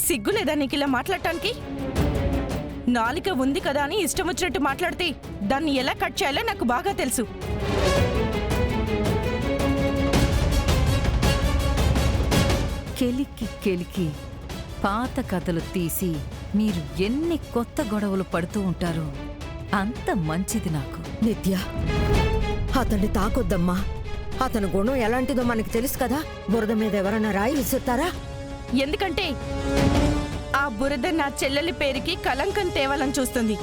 సిగ్గులేదా నీకు ఇలా మాట్లాడటానికి? నాలిక ఉంది కదా అని ఇష్టం వచ్చినట్టు మాట్లాడితే దాన్ని ఎలా కట్ చేయాలో నాకు బాగా తెలుసు. కెలికి కెలికి పాత కథలు తీసి మీరు ఎన్ని కొత్త గొడవలు పడుతూ ఉంటారో అంత మంచిది నాకు. నిత్య, అతన్ని తాకొద్దమ్మా. అతని గుణం ఎలాంటిదో మనకి తెలుసు కదా. బురద మీద ఎవరన్నా రాయి విసురుతారా? ఎందుకంటే ఆ బురద నా చెల్లెలి పేరుకి కలంకం తేవాలని చూస్తుంది.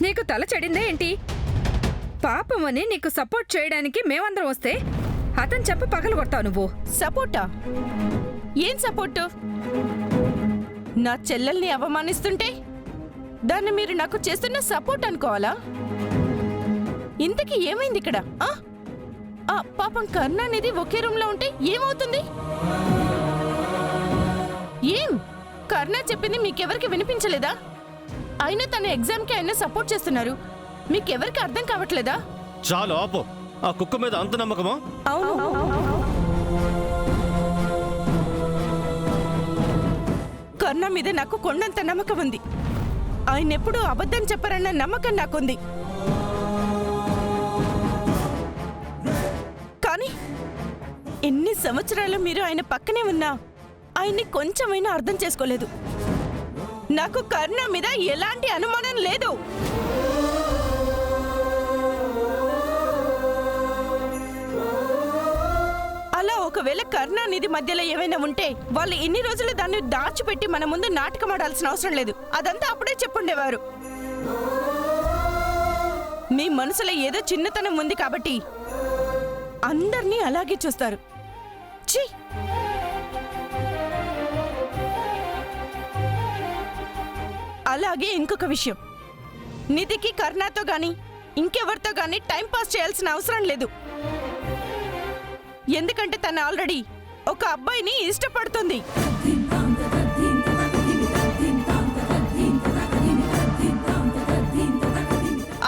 నీకు తల చెడిందే ఏంటి? పాపమని నీకు సపోర్ట్ చేయడానికి మేమందరం వస్తే అతను చెప్ప పగలు కొడతావు నువ్వు. సపోర్టా? ఏం సపోర్టు? నా చెల్లెల్ని అవమానిస్తుంటే దాన్ని మీరు నాకు చేస్తున్న సపోర్ట్ అనుకోవాలా? ఇంతకీ ఏమైంది ఇక్కడ? పాపం కర్ణ అనేది ఒకే రూమ్ లో ఉంటే ఏమవుతుంది? ఏం కర్ణ చెప్పింది మీకెవరికి వినిపించలేదా? అయినా తన ఎగ్జామ్ కి అయినా సపోర్ట్ చేస్తున్నారు. మీకెవరికి అర్థం కావట్లేదా? చాలు ఆపో. ఆ కుక్క మీద అంత నమ్మకమా? అవును, కర్ణ మీద నాకు కొండంత నమ్మకం ఉంది. ఆయన ఎప్పుడూ అబద్ధం చెప్పరన్న నమ్మకం నాకుంది. కానీ ఎన్ని సంవత్సరాలు మీరు ఆయన పక్కనే ఉన్నా ఆయన్ని కొంచెమైనా అర్థం చేసుకోలేదు. నాకు కర్ణ మీద ఎలాంటి అనుమానం లేదు. అలా ఒకవేళ కర్ణ నిధి మధ్యలో ఏమైనా ఉంటే వాళ్ళు ఇన్ని రోజులు దాన్ని దాచిపెట్టి మన ముందు నాటకం ఆడాల్సిన అవసరం లేదు. అదంతా అప్పుడే చెప్పుండేవారు. మీ మనసులో ఏదో చిన్నతనం ఉంది కాబట్టి అందర్నీ అలాగే చూస్తారు. ఛీ! అలాగే ఇంకొక విషయం, నిధికి కర్ణతో గాని ఇంకెవరితో గాని టైం పాస్ చేయాల్సిన అవసరం లేదు. ఎందుకంటే తను ఆల్రెడీ ఒక అబ్బాయిని ఇష్టపడుతుంది.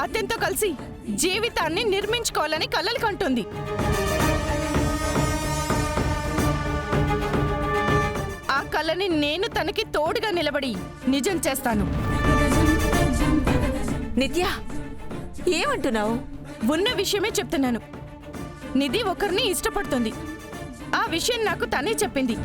అతనితో కలిసి జీవితాన్ని నిర్మించుకోవాలని కలలు కంటుంది. ఆ కలని నేను తనకి తోడుగా నిలబడి నిజం చేస్తాను. నిత్య, ఏమంటున్నావు? ఉన్న విషయమే చెప్తున్నాను. నిధి ఒకరిని ఇష్టపడుతుంది. ఆ విషయం నాకు తనే చెప్పింది.